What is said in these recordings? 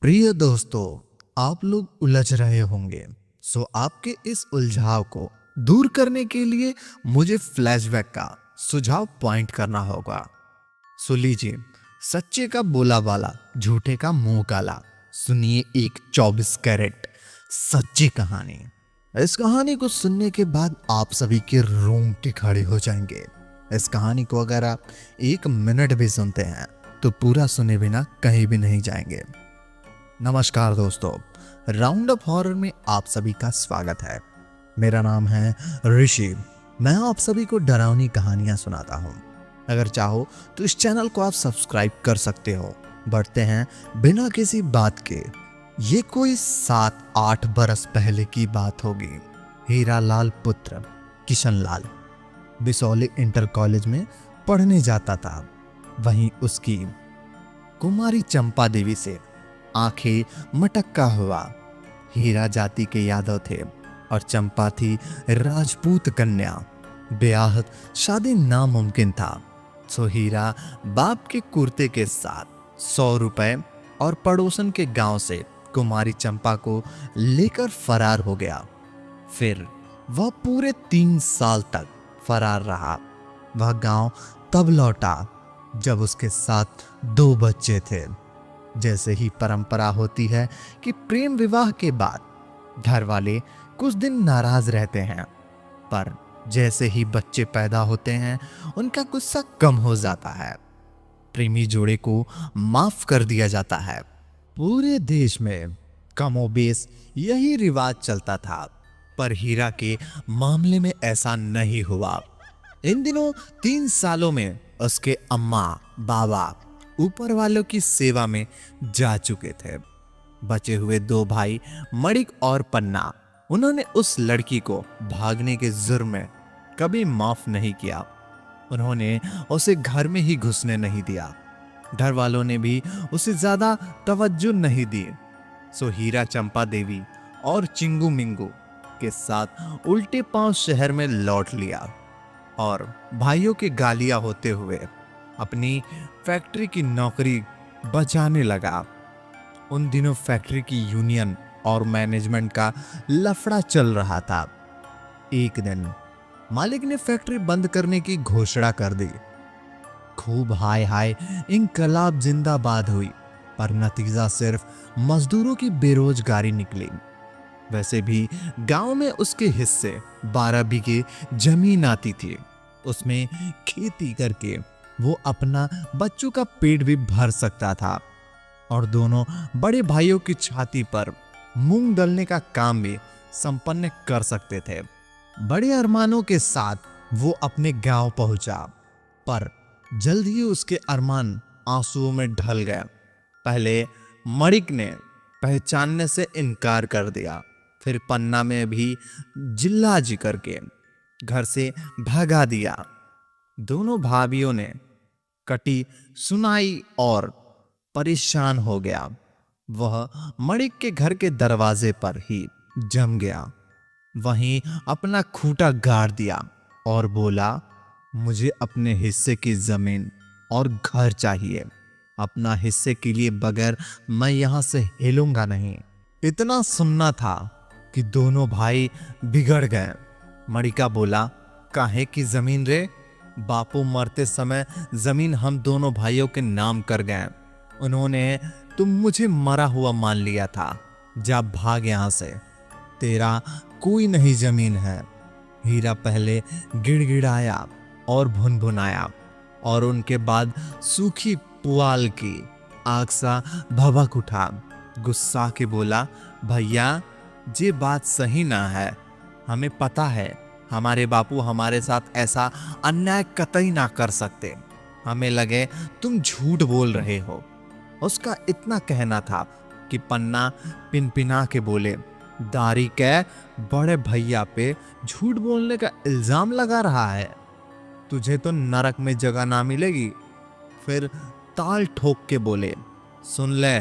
प्रिय दोस्तों, आप लोग उलझ रहे होंगे। आपके इस उलझाव को दूर करने के लिए मुझे फ्लैशबैक का सुझाव पॉइंट करना होगा। लीजिए, सच्चे का बोला वाला, झूठे का मुंह काला। सुनिए एक 24 कैरेट सच्ची कहानी। इस कहानी को सुनने के बाद आप सभी के रोंगटे खड़े हो जाएंगे। इस कहानी को अगर आप 1 मिनट भी सुनते हैं तो पूरा सुने बिना कहीं भी नहीं जाएंगे। नमस्कार दोस्तों, राउंड अप हॉरर में आप सभी का स्वागत है। मेरा नाम है ऋषि। मैं आप सभी को डरावनी कहानियां सुनाता हूं। अगर चाहो तो इस चैनल को आप सब्सक्राइब कर सकते हो। बढ़ते हैं बिना किसी बात के। ये कोई 7-8 बरस पहले की बात होगी। हीरा लाल पुत्र किशन लाल बिसौली इंटर कॉलेज में पढ़ने जाता था। वहीं उसकी कुमारी चंपा देवी से आंखें मटक्का हुआ। हीरा जाति के यादव थे और चंपा थी राजपूत कन्या। ब्याह शादी नामुमकिन था। हीरा बाप के कुर्ते के साथ 100 रुपए और पड़ोसन के गांव से कुमारी चंपा को लेकर फरार हो गया। फिर वह पूरे 3 साल तक फरार रहा। वह गांव तब लौटा जब उसके साथ 2 बच्चे थे। जैसे ही परंपरा होती है कि प्रेम विवाह के बाद घर वाले कुछ दिन नाराज रहते हैं, पर जैसे ही बच्चे पैदा होते हैं उनका गुस्सा कम हो जाता है। प्रेमी जोड़े को माफ कर दिया जाता है। पूरे देश में कमोबेश यही रिवाज चलता था, पर हीरा के मामले में ऐसा नहीं हुआ। इन दिनों 3 सालों में उसके अम्मा बाबा ऊपर वालों की सेवा में जा चुके थे। बचे हुए 2 भाई मणिक और पन्ना, उन्होंने उस लड़की को भागने के जुर्म में कभी माफ नहीं किया। उन्होंने उसे घर में ही घुसने नहीं दिया। घर वालों ने भी उसे ज्यादा तवज्जो नहीं दी। हीरा चंपा देवी और चिंगू मिंगू के साथ उल्टे पांव शहर में लौट लिया और भाइयों के गालियां होते हुए अपनी फैक्ट्री की नौकरी बचाने लगा। उन दिनों फैक्ट्री की यूनियन और मैनेजमेंट का लफड़ा चल रहा था। एक दिन मालिक ने फैक्ट्री बंद करने की घोषणा कर दी। खूब हाय हाय इंकलाब जिंदाबाद हुई, पर नतीजा सिर्फ मजदूरों की बेरोजगारी निकली। वैसे भी गांव में उसके हिस्से 12 बीघे जमीन आती थी। उसमें खेती करके वो अपना बच्चों का पेट भी भर सकता था और दोनों बड़े भाइयों की छाती पर मूंग दलने का काम भी संपन्न कर सकते थे। बड़े अरमानों के साथ वो अपने गांव पहुंचा, पर जल्द ही उसके अरमान आंसुओं में ढल गए। पहले मणिक ने पहचानने से इनकार कर दिया, फिर पन्ना में भी जिल्ला जी करके घर से भगा दिया। दोनों भाभियों ने कटी सुनाई और परेशान हो गया। वह मणिक के घर के दरवाजे पर ही जम गया, वहीं अपना खूंटा गाड़ दिया और बोला, मुझे अपने हिस्से की जमीन और घर चाहिए। अपना हिस्से के लिए बगैर मैं यहां से हिलूंगा नहीं। इतना सुनना था कि दोनों भाई बिगड़ गए। मणिका बोला, काहे की जमीन रे? बापू मरते समय जमीन हम दोनों भाइयों के नाम कर गए। उन्होंने तुम मुझे मरा हुआ मान लिया था। जा भाग यहां से, तेरा कोई नहीं जमीन है। हीरा पहले गिड़गिड़ाया और भुनभुनाया और उनके बाद सूखी पुआल की आग सा भभक उठा। गुस्सा के बोला, भैया ये बात सही ना है। हमें पता है हमारे बापू हमारे साथ ऐसा अन्याय कतई ना कर सकते। हमें लगे तुम झूठ बोल रहे हो। उसका इतना कहना था कि पन्ना पिनपिना के बोले, दारी के बड़े भैया पे झूठ बोलने का इल्जाम लगा रहा है। तुझे तो नरक में जगह ना मिलेगी। फिर ताल ठोक के बोले, सुन ले,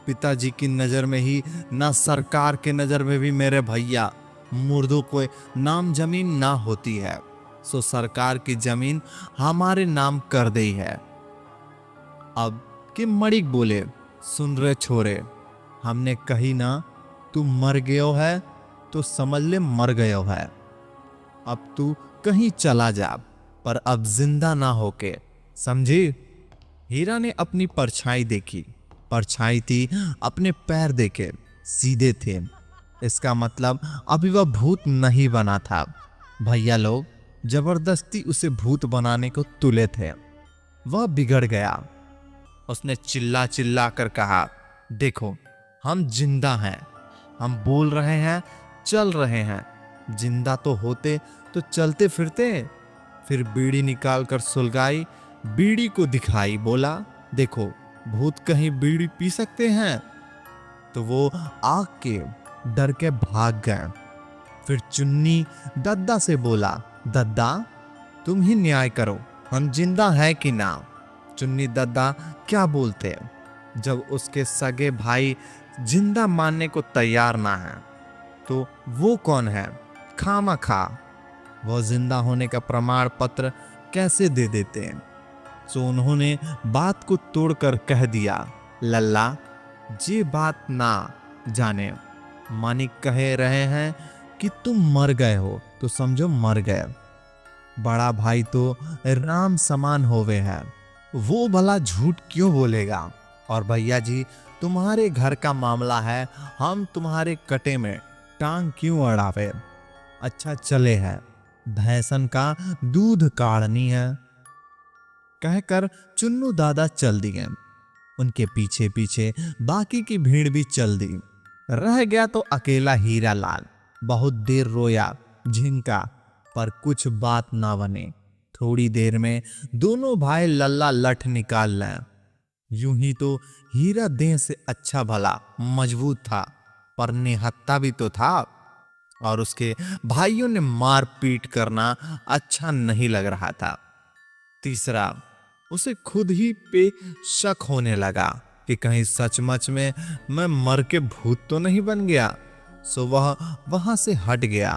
पिताजी की नजर में ही ना सरकार के नजर में भी मेरे भैया मुर्दों को नाम जमीन ना होती है। सरकार की जमीन हमारे नाम कर दी है। अब कि मणिक बोले, सुन रे छोरे, हमने कही ना तू मर गयो है तो समझ ले मर गयो है। अब तू कहीं चला जा, पर अब जिंदा ना होके, समझी? हीरा ने अपनी परछाई देखी। परछाई थी, अपने पैर देखे सीधे थे। इसका मतलब अभी वह भूत नहीं बना था। भैया लोग जबरदस्ती उसे भूत बनाने को तुले थे। वह बिगड़ गया। उसने चिल्ला चिल्ला कर कहा, देखो हम जिंदा हैं, हम बोल रहे हैं, चल रहे हैं। जिंदा तो होते तो चलते फिरते। फिर बीड़ी निकाल कर सुलगाई, बीड़ी को दिखाई, बोला देखो भूत कहीं बीड़ी पी सकते हैं। तो वो आग के डर के भाग गए। फिर चुन्नी दद्दा से बोला, दद्दा तुम ही न्याय करो, हम जिंदा है कि ना। चुन्नी दद्दा क्या बोलते जब उसके सगे भाई जिंदा मानने को तैयार ना है, तो वो कौन है खामा खा वो जिंदा होने का प्रमाण पत्र कैसे दे देते हैं। सो उन्होंने बात को तोड़कर कह दिया, लल्ला ये बात ना जाने, मानिक कह रहे हैं कि तुम मर गए हो तो समझो मर गए। बड़ा भाई तो राम समान होवे है, वो भला झूठ क्यों बोलेगा। और भैया जी तुम्हारे घर का मामला है, हम तुम्हारे कटे में टांग क्यों अड़ावे। अच्छा चले है, भैंसन का दूध काढ़नी है। कहकर चुन्नू दादा चल दिए। उनके पीछे पीछे बाकी की भीड़ भी चल दी। रह गया तो अकेला हीरा लाल। बहुत देर रोया झिंका, पर कुछ बात ना बने। थोड़ी देर में दोनों भाई लल्ला लठ निकाल लें। यूं ही तो हीरा देह से अच्छा भला मजबूत था, पर निहत्था भी तो था। और उसके भाइयों ने मार पीट करना अच्छा नहीं लग रहा था। तीसरा, उसे खुद ही पे शक होने लगा कि कहीं सचमुच में मैं मर के भूत तो नहीं बन गया। सो वह वहां से हट गया।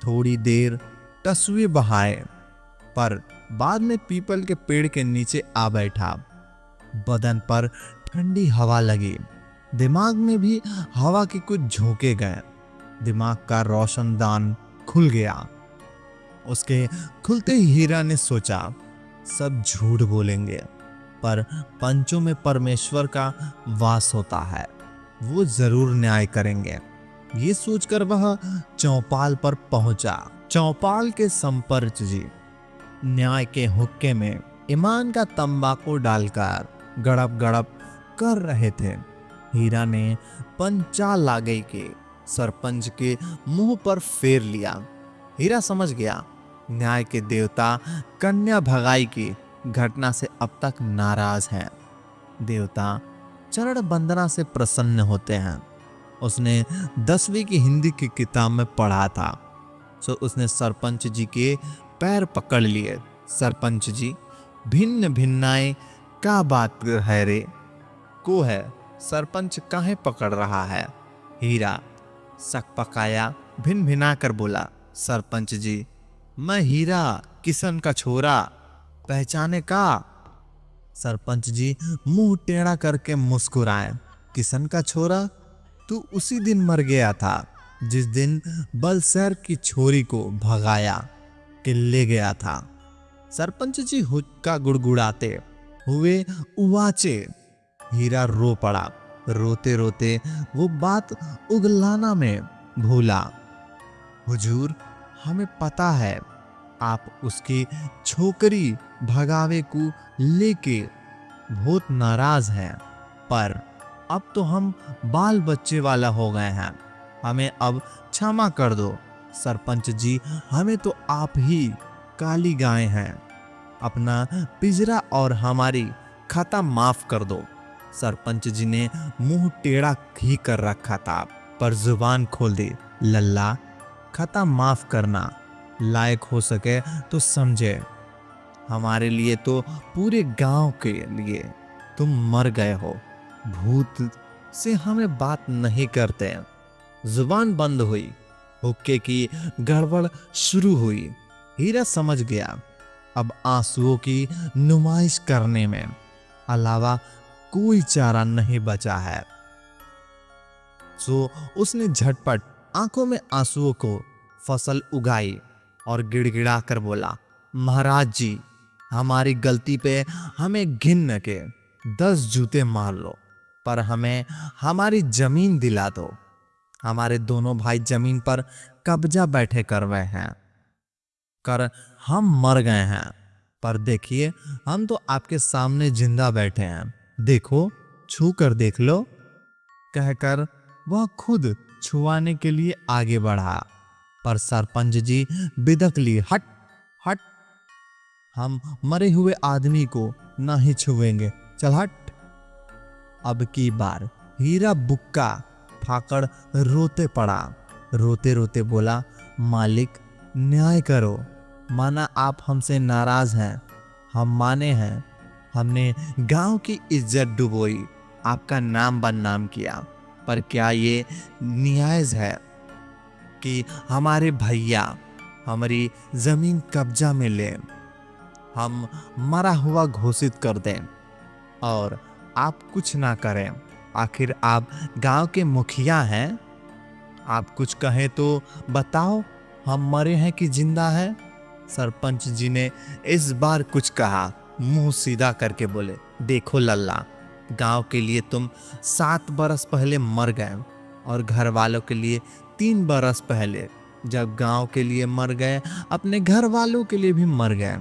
थोड़ी देर तस्वीर बहाए, पर बाद में पीपल के पेड़ के नीचे आ बैठा। बदन पर ठंडी हवा लगी। दिमाग में भी हवा के कुछ झोंके गए। दिमाग का रोशनदान खुल गया। उसके खुलते ही हीरा ने सोचा, सब झूठ बोलेंगे, पर पंचों में परमेश्वर का वास होता है, वो जरूर न्याय करेंगे। ये सोचकर वह चौपाल पर पहुंचा। चौपाल के संपर्क जी न्याय के हुक्के में ईमान का तंबाकू डालकर गड़प गड़प कर रहे थे। हीरा ने पंचा लागई के सरपंच के मुंह पर फेर लिया। हीरा समझ गया, न्याय के देवता कन्या भगाई की घटना से अब तक नाराज हैं। देवता चरण वंदना से प्रसन्न होते हैं। उसने 10वीं की हिंदी की किताब में पढ़ा था। सो उसने सरपंच जी के पैर पकड़ लिए। सरपंच जी, भिन्न भिन्नाएं का बात है रे को है, सरपंच काहे पकड़ रहा है। हीरा सक पकाया भिन भिना कर बोला, सरपंच जी मैं हीरा किशन का छोरा, पहचाने का। सरपंच जी मुंह टेढ़ा करके मुस्कुराए, किशन का छोरा, तू उसी दिन मर गया था जिस दिन बलसैर की छोरी को भगाया के ले गया था। सरपंच जी हुक्का गुड़गुड़ाते हुए उवाचे। हीरा रो पड़ा। रोते रोते वो बात उगलाना में भूला। हुजूर, हमें पता है आप उसकी छोकरी भगावे को लेके बहुत नाराज हैं, पर अब तो हम बाल बच्चे वाला हो गए हैं, हमें अब क्षमा कर दो। सरपंच जी, हमें तो आप ही काली गाय हैं, अपना पिंजरा और हमारी खता माफ कर दो। सरपंच जी ने मुंह टेढ़ा ही कर रखा था, पर जुबान खोल दी। लल्ला, खता माफ करना लायक हो सके तो समझे, हमारे लिए तो पूरे गांव के लिए तुम मर गए हो। भूत से हमें बात नहीं करते। जुबान बंद हुई। हुक्के की गड़बड़ शुरू हुई। हीरा समझ गया, अब आंसुओं की नुमाइश करने में अलावा कोई चारा नहीं बचा है। सो उसने झटपट आंखों में आंसुओं को फसल उगाई और गिड़गिड़ा कर बोला, महाराज जी, हमारी गलती पे हमें घिन न के 10 जूते मार लो, पर हमें हमारी जमीन दिला दो। हमारे दोनों भाई जमीन पर कब्जा बैठे कर हम मर गए हैं, पर देखिए हम तो आपके सामने जिंदा बैठे हैं, देखो, छू कर देख लो। कहकर वह खुद छुआने के लिए आगे बढ़ा, पर सरपंच जी बिदक ली, हट हट, हम मरे हुए आदमी को ना ही छुएंगे, चल हट। अब की बार हीरा बुक्का फाकड़ रोते पड़ा, रोते रोते बोला, मालिक न्याय करो, माना आप हमसे नाराज हैं, हम माने हैं, हमने गांव की इज्जत डुबोई, आपका नाम बदनाम किया, पर क्या ये न्याय है कि हमारे भैया हमारी जमीन कब्जा में ले, हम मरा हुआ घोषित कर दें और आप कुछ ना करें? आखिर आप गांव के मुखिया हैं, आप कुछ कहें तो बताओ, हम मरे हैं कि जिंदा हैं? सरपंच जी ने इस बार कुछ कहा, मुंह सीधा करके बोले, देखो लल्ला, गांव के लिए तुम 7 बरस पहले मर गए और घर वालों के लिए 3 बरस पहले। जब गांव के लिए मर गए, अपने घर वालों के लिए भी मर गए,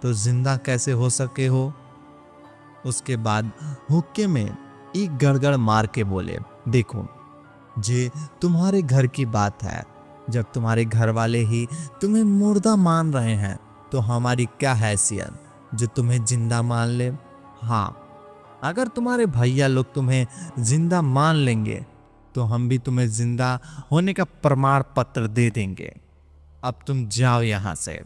तो जिंदा कैसे हो सके हो? उसके बाद हुक्के में एक गड़गड़ मार के बोले, देखो, ये तुम्हारे घर की बात है, जब तुम्हारे घर वाले ही तुम्हें मुर्दा मान रहे हैं, तो हमारी क्या हैसियत जो तुम्हें जिंदा मान ले? हाँ, अगर तुम्हारे भैया लोग तुम्हें जिंदा मान लेंगे तो हम भी तुम्हें जिंदा होने का प्रमाण पत्र दे देंगे। अब तुम जाओ यहां से।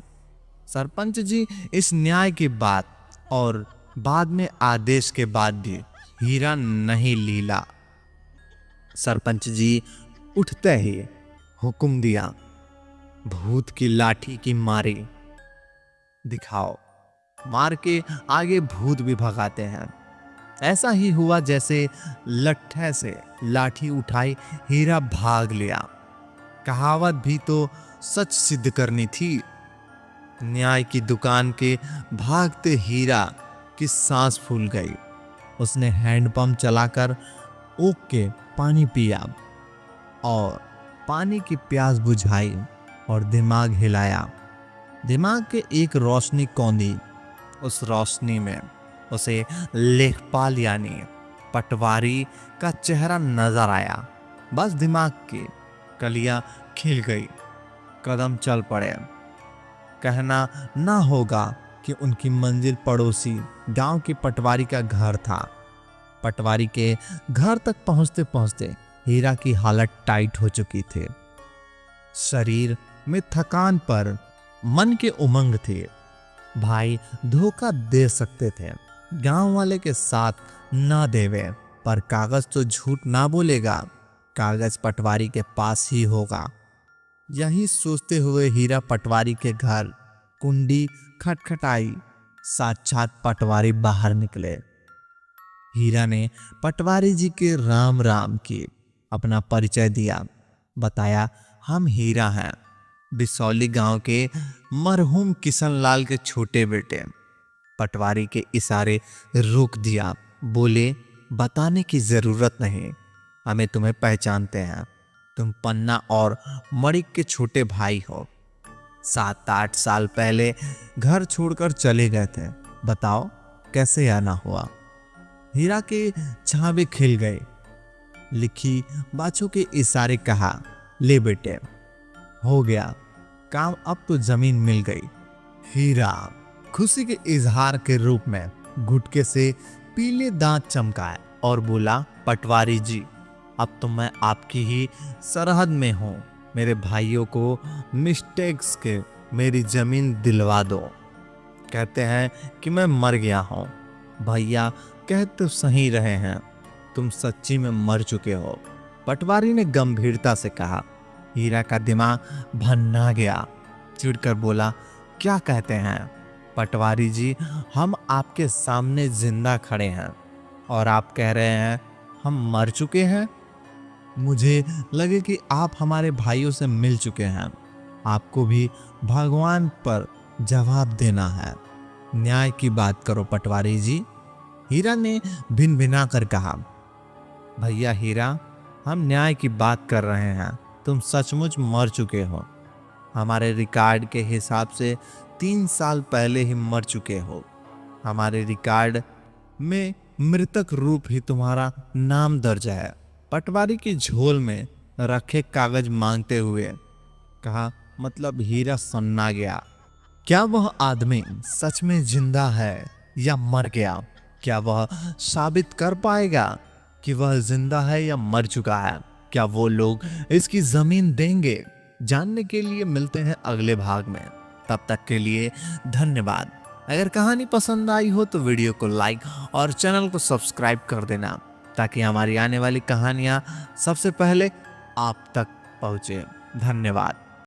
सरपंच जी इस न्याय की बात और बाद में आदेश के बाद भी हीरा नहीं लीला। सरपंच जी उठते ही हुक्म दिया, भूत की लाठी की मारी दिखाओ। मार के आगे भूत भी भगाते हैं। ऐसा ही हुआ जैसे लट्ठे से लाठी उठाई, हीरा भाग लिया। कहावत भी तो सच सिद्ध करनी थी। न्याय की दुकान के भागते हीरा की सांस फूल गई। उसने हैंडपंप चलाकर ओक के पानी पिया और पानी की प्यास बुझाई और दिमाग हिलाया। दिमाग के एक रोशनी कौंधी, उस रोशनी में उसे लेखपाल यानी पटवारी का चेहरा नजर आया। बस दिमाग की कलियां खिल गई, कदम चल पड़े। कहना ना होगा कि उनकी मंजिल पड़ोसी गांव के पटवारी का घर था। पटवारी के घर तक पहुंचते पहुंचते हीरा की हालत टाइट हो चुकी थी। शरीर में थकान पर मन के उमंग थे। भाई धोखा दे सकते थे, गांव वाले के साथ ना देवे, पर कागज तो झूठ ना बोलेगा, कागज पटवारी के पास ही होगा। यही सोचते हुए हीरा पटवारी के घर कुंडी खटखटाई। साक्षात पटवारी बाहर निकले। हीरा ने पटवारी जी के राम राम की अपना परिचय दिया, बताया, हम हीरा हैं, बिसौली गांव के मरहूम किशनलाल के छोटे बेटे। पटवारी के इशारे रोक दिया, बोले, बताने की जरूरत नहीं, हमें तुम्हें पहचानते हैं, तुम पन्ना और मणिक के छोटे भाई हो। 7-8 साल पहले घर छोड़कर चले गए थे, बताओ कैसे आना हुआ? हीरा के छावे खिल गए। लिखी बाछों के इशारे कहा, ले बेटे, हो गया काम, अब तो जमीन मिल गई। हीरा खुशी के इजहार के रूप में गुटके से पीले दांत चमकाए और बोला, पटवारी जी, अब तो मैं आपकी ही सरहद में हूं, मेरे भाइयों को मिस्टेक्स के मेरी जमीन दिलवा दो। कहते हैं कि मैं मर गया हूं। भैया कह तो सही रहे हैं, तुम सच्ची में मर चुके हो। पटवारी ने गंभीरता से कहा। हीरा का दिमाग भन्ना गया। चिढ़कर बोला, क्या कहते हैं पटवारी जी, हम आपके सामने जिंदा खड़े हैं और आप कह रहे हैं हम मर चुके हैं? मुझे लगे कि आप हमारे भाइयों से मिल चुके हैं, आपको भी भगवान पर जवाब देना है। न्याय की बात करो पटवारी जी। हीरा ने भिन भिना कर कहा, भैया हीरा, हम न्याय की बात कर रहे हैं, तुम सचमुच मर चुके हो। हमारे रिकॉर्ड के हिसाब से 3 साल पहले ही मर चुके हो। हमारे रिकॉर्ड में मृतक रूप ही तुम्हारा नाम दर्ज है। पटवारी की झोल में रखे कागज मांगते हुए कहा, मतलब हीरा सन्ना गया। क्या वह आदमी सच में जिंदा है या मर गया? क्या वह साबित कर पाएगा कि वह जिंदा है या मर चुका है? क्या वो लोग इसकी जमीन देंगे? जानने के लिए मिलते हैं अगले भाग में। तब तक के लिए धन्यवाद। अगर कहानी पसंद आई हो तो वीडियो को लाइक और चैनल को सब्सक्राइब कर देना, ताकि हमारी आने वाली कहानियां सबसे पहले आप तक पहुंचे। धन्यवाद।